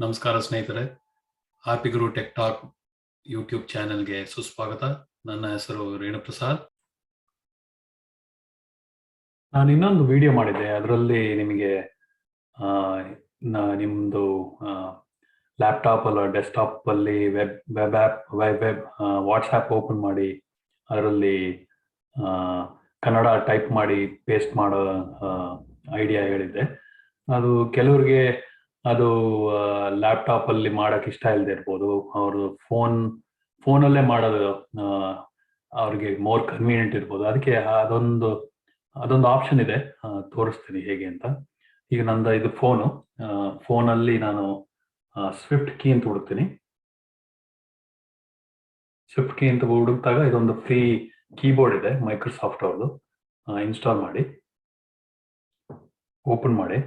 ನಮಸ್ಕಾರ ಸ್ನೇಹಿತರೆ, ಹ್ಯಾಪಿ ಗುರು tech talk YouTube ಚಾನೆಲ್ಗೆ ಸುಸ್ವಾಗತ. ನನ್ನ ಹೆಸರು ರೇಣುಪ್ರಸಾದ್. ನಾನು ಇನ್ನೊಂದು ವಿಡಿಯೋ ಮಾಡಿದ್ದೆ, ಅದರಲ್ಲಿ ನಿಮಗೆ ನಿಮ್ಮದು ಲ್ಯಾಪ್ಟಾಪ್ ಅಲ್ಲ ಡೆಸ್ಕ್ಟಾಪ್ ಅಲ್ಲಿ web app web WhatsApp open ಮಾಡಿ ಅದರಲ್ಲಿ ಕನ್ನಡ ಟೈಪ್ ಮಾಡಿ ಪೇಸ್ಟ್ ಮಾಡೋ ಐಡಿಯಾ ಹೇಳಿದ್ದೆ. ಅದು ಕೆಲವರಿಗೆ ಅದು ಲ್ಯಾಪ್ಟಾಪ್ ಅಲ್ಲಿ ಮಾಡಕ್ ಇಷ್ಟ ಇಲ್ಲದೆ ಇರ್ಬೋದು. ಅವರು ಫೋನಲ್ಲೇ ಮಾಡೋದು ಅವ್ರಿಗೆ ಮೋರ್ ಕನ್ವೀನಿಯಂಟ್ ಇರ್ಬೋದು. ಅದಕ್ಕೆ ಅದೊಂದು ಆಪ್ಷನ್ ಇದೆ, ತೋರಿಸ್ತೀನಿ ಹೇಗೆ ಅಂತ. ಈಗ ನಂದು ಇದು ಫೋನಲ್ಲಿ ನಾನು ಸ್ವಿಫ್ಟ್ ಕೀ ಅಂತ ಹುಡುಕ್ತೀನಿ. ಸ್ವಿಫ್ಟ್ ಕೀ ಅಂತ ಹುಡುಕ್ದಾಗ ಇದೊಂದು ಫ್ರೀ ಕೀಬೋರ್ಡ್ ಇದೆ, ಮೈಕ್ರೋಸಾಫ್ಟ್ ಅವ್ರದ್ದು. ಇನ್ಸ್ಟಾಲ್ ಮಾಡಿ, ಓಪನ್ ಮಾಡಿ,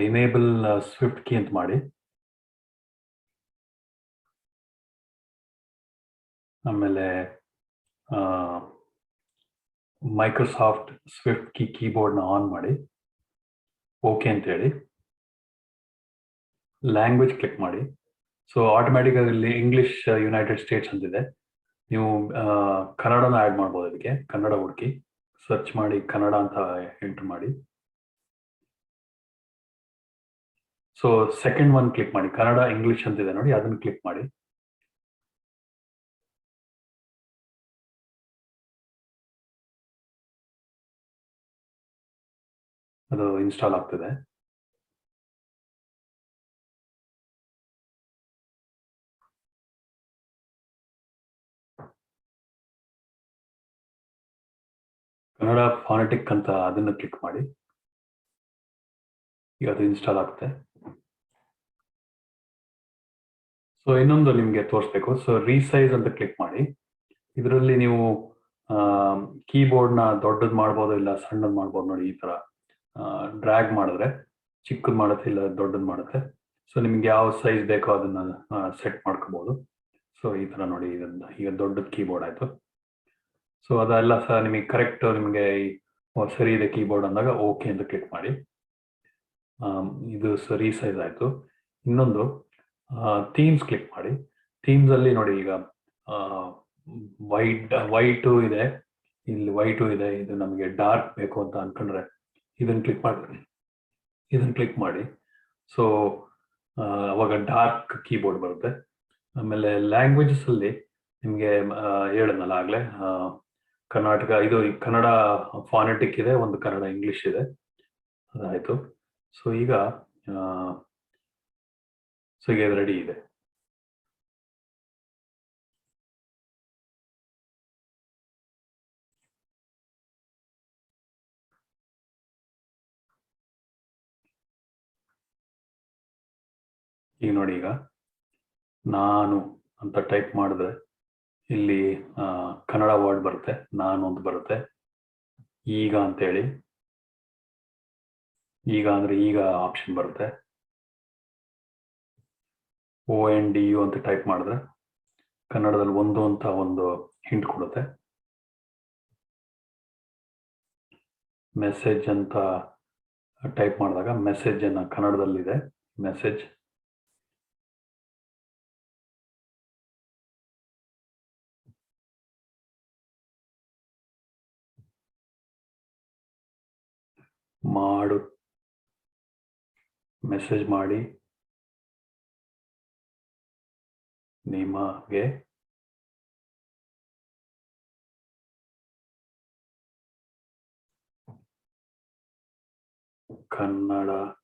ಎನೇಬಲ್ ಸ್ವಿಫ್ಟ್ ಕೀ ಅಂತ ಮಾಡಿ, ಆಮೇಲೆ ಮೈಕ್ರೋಸಾಫ್ಟ್ ಸ್ವಿಫ್ಟ್ ಕೀಬೋರ್ಡ್ನ ಆನ್ ಮಾಡಿ, ಓಕೆ ಅಂತ ಹೇಳಿ, ಲ್ಯಾಂಗ್ವೇಜ್ ಕ್ಲಿಕ್ ಮಾಡಿ. ಸೊ ಆಟೋಮ್ಯಾಟಿಕ್ ಆಗಿ ಇಂಗ್ಲಿಷ್ ಯುನೈಟೆಡ್ ಸ್ಟೇಟ್ಸ್ ಅಂತಿದೆ. ನೀವು ಕನ್ನಡನ ಆ್ಯಡ್ ಮಾಡ್ಬೋದು. ಅದಕ್ಕೆ ಕನ್ನಡ ಹುಡುಕಿ ಸರ್ಚ್ ಮಾಡಿ, ಕನ್ನಡ ಅಂತ ಎಂಟರ್ ಮಾಡಿ. ಸೊ ಸೆಕೆಂಡ್ ಒನ್ ಕ್ಲಿಕ್ ಮಾಡಿ, ಕನ್ನಡ ಇಂಗ್ಲಿಷ್ ಅಂತಿದೆ ನೋಡಿ, ಅದನ್ನು ಕ್ಲಿಕ್ ಮಾಡಿ. ಅದು ಇನ್ಸ್ಟಾಲ್ ಆಗ್ತದೆ. ಕನ್ನಡ ಫಾನೆಟಿಕ್ ಅಂತ ಅದನ್ನು ಕ್ಲಿಕ್ ಮಾಡಿ. ಈಗ ಅದು ಇನ್ಸ್ಟಾಲ್ ಆಗುತ್ತೆ. ಸೊ ಇನ್ನೊಂದು ನಿಮಗೆ ತೋರಿಸ್ಬೇಕು. ಸೊ ರೀಸೈಜ್ ಅಂತ ಕ್ಲಿಕ್ ಮಾಡಿ. ಇದರಲ್ಲಿ ನೀವು ಕೀಬೋರ್ಡ್ನ ದೊಡ್ಡದು ಮಾಡ್ಬೋದು, ಇಲ್ಲ ಸಣ್ಣದು ಮಾಡ್ಬೋದು. ನೋಡಿ, ಈ ತರ ಡ್ರ್ಯಾಗ್ ಮಾಡಿದ್ರೆ ಚಿಕ್ಕದು ಮಾಡುತ್ತೆ, ಇಲ್ಲ ದೊಡ್ಡದು ಮಾಡುತ್ತೆ. ಸೊ ನಿಮ್ಗೆ ಯಾವ ಸೈಜ್ ಬೇಕೋ ಅದನ್ನ ಸೆಟ್ ಮಾಡ್ಕೋಬಹುದು. ಸೊ ಈ ತರ ನೋಡಿ, ಈಗ ದೊಡ್ಡದು ಕೀಬೋರ್ಡ್ ಆಯ್ತು. ಸೊ ಅದೆಲ್ಲ ನಿಮಗೆ ಕರೆಕ್ಟ್, ನಿಮಗೆ ಸರಿ ಇದೆ ಕೀಬೋರ್ಡ್ ಅಂದಾಗ ಓಕೆ ಅಂತ ಕ್ಲಿಕ್ ಮಾಡಿ. ಇದು ರೀಸೈಜ್ ಆಯ್ತು. ಇನ್ನೊಂದು ಥೀಮ್ಸ್ ಕ್ಲಿಕ್ ಮಾಡಿ. ಥೀಮ್ಸ್ ಅಲ್ಲಿ ನೋಡಿ, ಈಗ ವೈಟು ಇದೆ, ಇಲ್ಲಿ ವೈಟು ಇದೆ. ಇದು ನಮಗೆ ಡಾರ್ಕ್ ಬೇಕು ಅಂತ ಅನ್ಕೊಂಡ್ರೆ ಇದನ್ನ ಕ್ಲಿಕ್ ಮಾಡಿ. ಸೊ ಅವಾಗ ಡಾರ್ಕ್ ಕೀಬೋರ್ಡ್ ಬರುತ್ತೆ. ಆಮೇಲೆ ಲ್ಯಾಂಗ್ವೇಜಸ್ ಅಲ್ಲಿ ನಿಮಗೆ ಹೇಳಿದ್ನಲ್ಲ ಆಗಲೇ, ಕರ್ನಾಟಕ, ಇದು ಕನ್ನಡ ಫಾನೆಟಿಕ್ ಇದೆ, ಒಂದು ಕನ್ನಡ ಇಂಗ್ಲಿಷ್ ಇದೆ, ಅದಾಯ್ತು. ಸೊ ಈಗ ಇದು ರೆಡಿ ಇದೆ. ಈಗ ನೋಡಿ, ಈಗ ನಾನು ಅಂತ ಟೈಪ್ ಮಾಡಿದ್ರೆ ಇಲ್ಲಿ ಕನ್ನಡ ವರ್ಡ್ ಬರುತ್ತೆ, ನಾನು ಅಂತ ಬರುತ್ತೆ. ಈಗ ಅಂತೇಳಿ, ಈಗ ಅಂದ್ರೆ ಈಗ ಆಪ್ಷನ್ ಬರುತ್ತೆ. ONDU ಅಂತ ಟೈಪ್ ಮಾಡಿದ್ರೆ ಕನ್ನಡದಲ್ಲಿ ಒಂದು ಅಂತ ಒಂದು ಹಿಂಟ್ ಕೊಡುತ್ತೆ. ಮೆಸೇಜ್ ಅಂತ ಟೈಪ್ ಮಾಡಿದಾಗ ಮೆಸೇಜ್ ಅನ್ನ ಕನ್ನಡದಲ್ಲಿದೆ, ಮೆಸೇಜ್. ಮೆಸೇಜ್ ಮಾಡಿ ನಿಮಗೆ ಕನ್ನಡದಲ್ಲಿ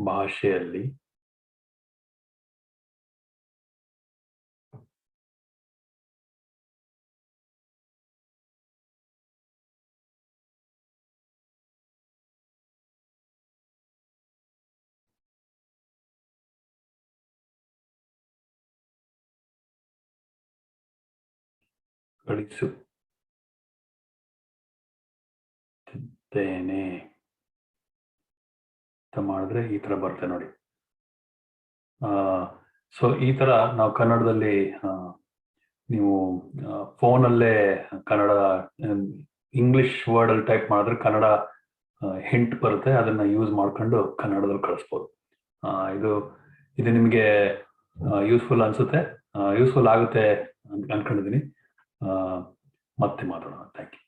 ಭಾಷೆಯಲ್ಲಿ ಕಳಿಸುತ್ತೇನೆ ಅಂತ ಮಾಡಿದ್ರೆ ಈ ತರ ಬರುತ್ತೆ ನೋಡಿ. ಸೊ ಈ ತರ ನಾವು ಕನ್ನಡದಲ್ಲಿ ನೀವು ಫೋನಲ್ಲೇ ಕನ್ನಡ ಇಂಗ್ಲಿಷ್ ವರ್ಡ್ ಅಲ್ಲಿ ಟೈಪ್ ಮಾಡಿದ್ರೆ ಕನ್ನಡ ಹಿಂಟ್ ಬರುತ್ತೆ, ಅದನ್ನ ಯೂಸ್ ಮಾಡ್ಕೊಂಡು ಕನ್ನಡದಲ್ಲಿ ಕಳಿಸ್ಬೋದು. ಇದು ಇದು ನಿಮಗೆ ಯೂಸ್ಫುಲ್ ಅನ್ಸುತ್ತೆ, ಯೂಸ್ಫುಲ್ ಆಗುತ್ತೆ ಅನ್ಕೊಂಡಿದ್ದೀನಿ. ಮತ್ತೆ ಮಾತಾಡೋಣ. Thank you.